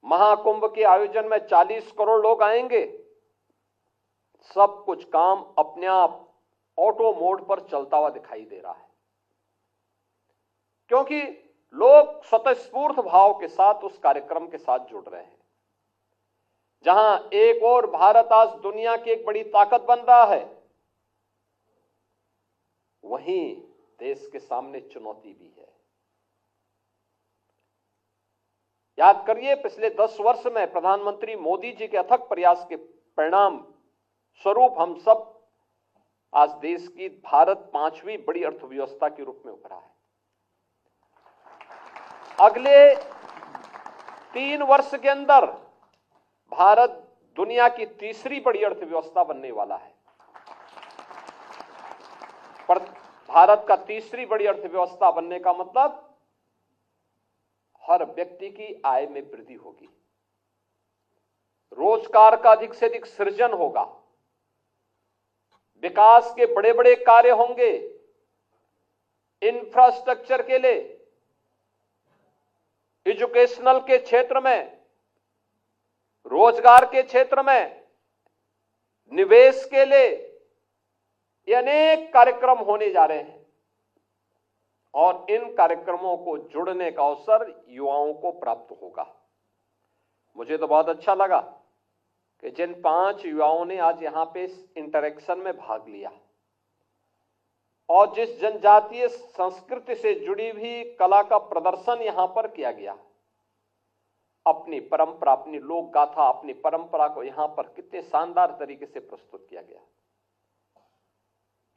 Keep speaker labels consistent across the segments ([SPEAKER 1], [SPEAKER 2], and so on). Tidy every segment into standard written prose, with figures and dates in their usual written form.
[SPEAKER 1] महाकुंभ के आयोजन में 40 करोड़ लोग आएंगे। सब कुछ काम अपने आप ऑटो मोड पर चलता हुआ दिखाई दे रहा है, क्योंकि लोग स्वतःस्फूर्त भाव के साथ उस कार्यक्रम के साथ जुड़ रहे हैं। जहां एक और भारत आज दुनिया की एक बड़ी ताकत बन रहा है, वहीं देश के सामने चुनौती भी है। याद करिए, पिछले 10 वर्ष में प्रधानमंत्री मोदी जी के अथक प्रयास के परिणाम स्वरूप हम सब आज देश की भारत 5वीं बड़ी अर्थव्यवस्था के रूप में उभरा है। अगले 3 वर्ष के अंदर भारत दुनिया की 3री बड़ी अर्थव्यवस्था बनने वाला है। पर भारत का 3री बड़ी अर्थव्यवस्था बनने का मतलब हर व्यक्ति की आय में वृद्धि होगी, रोजगार का अधिक से अधिक सृजन होगा, विकास के बड़े बड़े कार्य होंगे, इंफ्रास्ट्रक्चर के लिए, एजुकेशनल के क्षेत्र में, रोजगार के क्षेत्र में, निवेश के लिए ये अनेक कार्यक्रम होने जा रहे हैं। और इन कार्यक्रमों को जुड़ने का अवसर युवाओं को प्राप्त होगा। मुझे तो बहुत अच्छा लगा कि जिन 5 युवाओं ने आज यहां पे इस इंटरेक्शन में भाग लिया और जिस जनजातीय संस्कृति से जुड़ी हुई कला का प्रदर्शन यहां पर किया गया, अपनी परंपरा, अपनी लोक गाथा, अपनी परंपरा को यहां पर कितने शानदार तरीके से प्रस्तुत किया गया।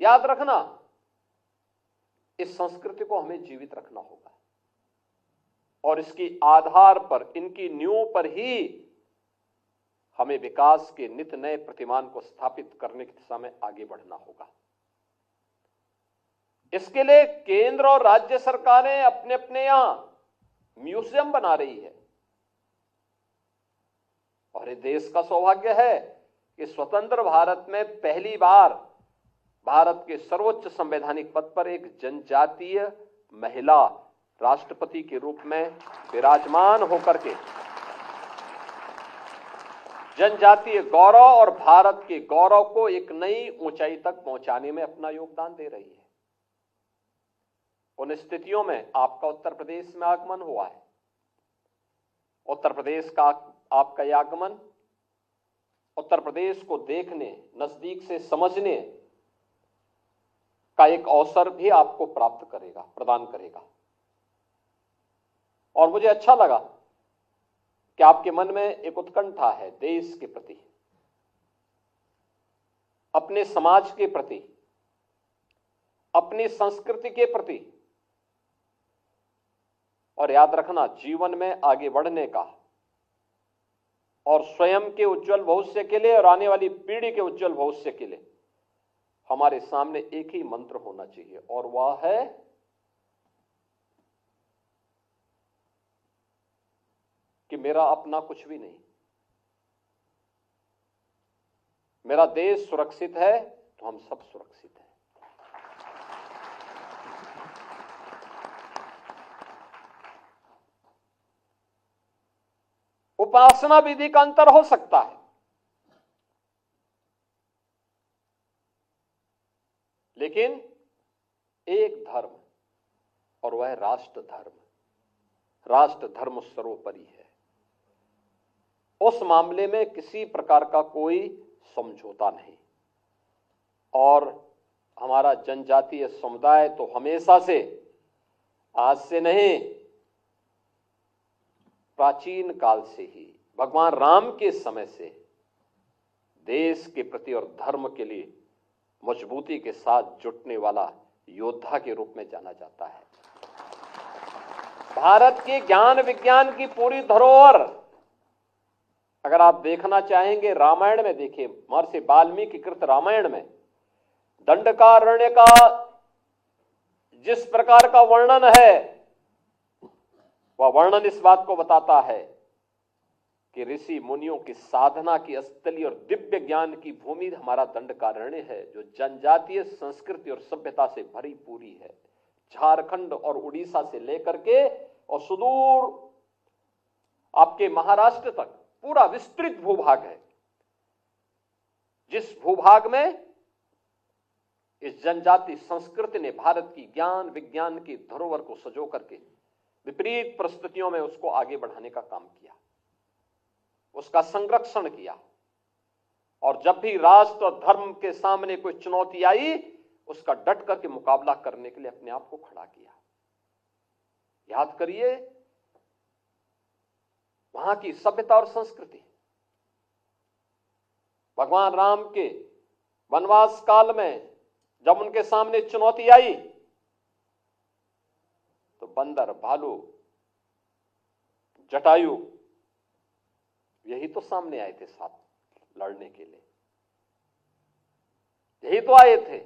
[SPEAKER 1] याद रखना, इस संस्कृति को हमें जीवित रखना होगा और इसकी आधार पर, इनकी नींव पर ही हमें विकास के नित नए प्रतिमान को स्थापित करने की दिशा में आगे बढ़ना होगा। इसके लिए केंद्र और राज्य सरकारें अपने अपने यहां म्यूजियम बना रही है और ये देश का सौभाग्य है कि स्वतंत्र भारत में पहली बार भारत के सर्वोच्च संवैधानिक पद पर एक जनजातीय महिला राष्ट्रपति के रूप में विराजमान होकर के जनजातीय गौरव और भारत के गौरव को एक नई ऊंचाई तक पहुंचाने में अपना योगदान दे रही है। उन स्थितियों में आपका उत्तर प्रदेश में आगमन हुआ है। उत्तर प्रदेश का आपका यह आगमन उत्तर प्रदेश को देखने, नजदीक से समझने का एक अवसर भी आपको प्राप्त करेगा, प्रदान करेगा। और मुझे अच्छा लगा कि आपके मन में एक उत्कंठा है देश के प्रति, अपने समाज के प्रति, अपनी संस्कृति के प्रति। और याद रखना, जीवन में आगे बढ़ने का और स्वयं के उज्जवल भविष्य के लिए और आने वाली पीढ़ी के उज्जवल भविष्य के लिए हमारे सामने एक ही मंत्र होना चाहिए, और वह है कि मेरा अपना कुछ भी नहीं, मेरा देश सुरक्षित है तो हम सब सुरक्षित हैं। उपासना विधि का अंतर हो सकता है, लेकिन एक धर्म, और वह राष्ट्र धर्म। राष्ट्र धर्म सर्वोपरि है। उस मामले में किसी प्रकार का कोई समझौता नहीं। और हमारा जनजातीय समुदाय तो हमेशा से, आज से नहीं, प्राचीन काल से ही, भगवान राम के समय से देश के प्रति और धर्म के लिए मजबूती के साथ जुटने वाला योद्धा के रूप में जाना जाता है। भारत के ज्ञान विज्ञान की पूरी धरोहर अगर आप देखना चाहेंगे, रामायण में देखिए, महर्षि वाल्मीकि कृत रामायण में दंडकारण्य का जिस प्रकार का वर्णन है, वह वर्णन इस बात को बताता है कि ऋषि मुनियों की साधना की स्थली और दिव्य ज्ञान की भूमि हमारा दंडकारण्य है, जो जनजातीय संस्कृति और सभ्यता से भरी पूरी है। झारखंड और उड़ीसा से लेकर के और सुदूर आपके महाराष्ट्र तक पूरा विस्तृत भूभाग है, जिस भूभाग में इस जनजाति संस्कृति ने भारत की ज्ञान विज्ञान की धरोहर को सजो करके विपरीत परिस्थितियों में उसको आगे बढ़ाने का काम किया, उसका संरक्षण किया। और जब भी राष्ट्र और धर्म के सामने कोई चुनौती आई, उसका डट करके मुकाबला करने के लिए अपने आप को खड़ा किया। याद करिए वहां की सभ्यता और संस्कृति। भगवान राम के वनवास काल में जब उनके सामने चुनौती आई तो बंदर, भालू, जटायु यही तो सामने आए थे साथ लड़ने के लिए, यही तो आए थे।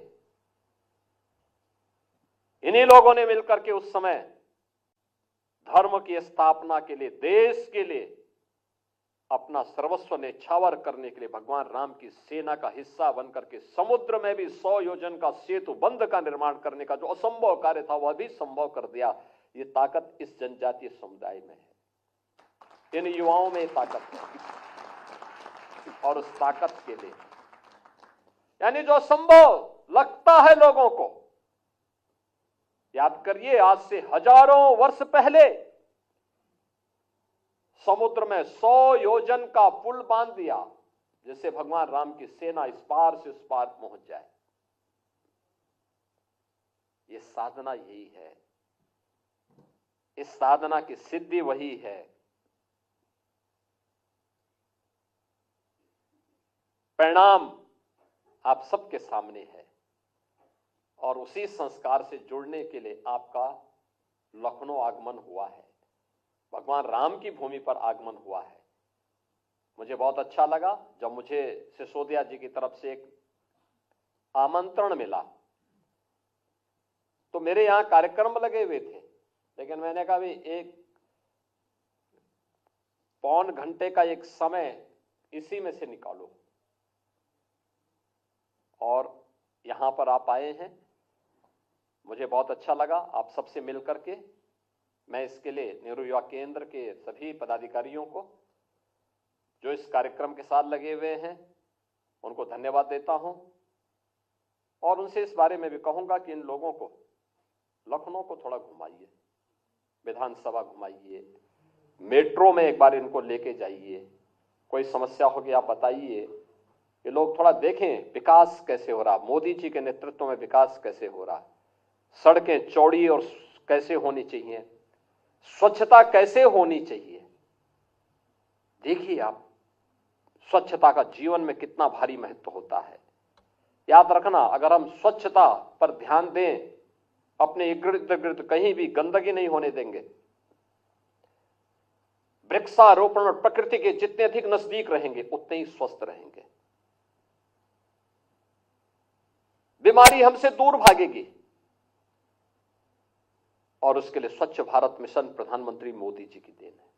[SPEAKER 1] इन्हीं लोगों ने मिलकर के उस समय धर्म की स्थापना के लिए, देश के लिए अपना सर्वस्व न्यौछावर करने के लिए भगवान राम की सेना का हिस्सा बनकर के समुद्र में भी 100 योजन का सेतु बंध का निर्माण करने का जो असंभव कार्य था वह भी संभव कर दिया। ये ताकत इस जनजातीय समुदाय में है, इन युवाओं में ताकत है। और उस ताकत के लिए, यानी जो संभव लगता है लोगों को, याद करिए आज से हजारों वर्ष पहले समुद्र में 100 योजन का पुल बांध दिया, जिससे भगवान राम की सेना इस पार से उस पार पहुंच जाए। ये साधना यही है, इस साधना की सिद्धि वही है। परिणाम आप सबके सामने है और उसी संस्कार से जुड़ने के लिए आपका लखनऊ आगमन हुआ है, भगवान राम की भूमि पर आगमन हुआ है। मुझे बहुत अच्छा लगा जब मुझे सिसोदिया जी की तरफ से एक आमंत्रण मिला, तो मेरे यहां कार्यक्रम लगे हुए थे, लेकिन मैंने कहा भी एक पौन घंटे का एक समय इसी में से निकालो, और यहां पर आप आए हैं। मुझे बहुत अच्छा लगा आप सबसे मिलकर के। मैं इसके लिए नेहरू युवा केंद्र के सभी पदाधिकारियों को जो इस कार्यक्रम के साथ लगे हुए हैं उनको धन्यवाद देता हूं, और उनसे इस बारे में भी कहूंगा कि इन लोगों को लखनऊ को थोड़ा घुमाइए, विधानसभा घुमाइए, मेट्रो में एक बार इनको लेके जाइए, कोई समस्या होगी आप बताइए, ये लोग थोड़ा देखें विकास कैसे हो रहा, मोदी जी के नेतृत्व में विकास कैसे हो रहा, सड़कें चौड़ी और कैसे होनी चाहिए, स्वच्छता कैसे होनी चाहिए। देखिए आप स्वच्छता का जीवन में कितना भारी महत्व होता है। याद रखना, अगर हम स्वच्छता पर ध्यान दें, अपने इर्द गिर्द कहीं भी गंदगी नहीं होने देंगे, वृक्षारोपण और प्रकृति के जितने अधिक नजदीक रहेंगे उतने ही स्वस्थ रहेंगे, बीमारी हमसे दूर भागेगी। और उसके लिए स्वच्छ भारत मिशन प्रधानमंत्री मोदी जी की देन है।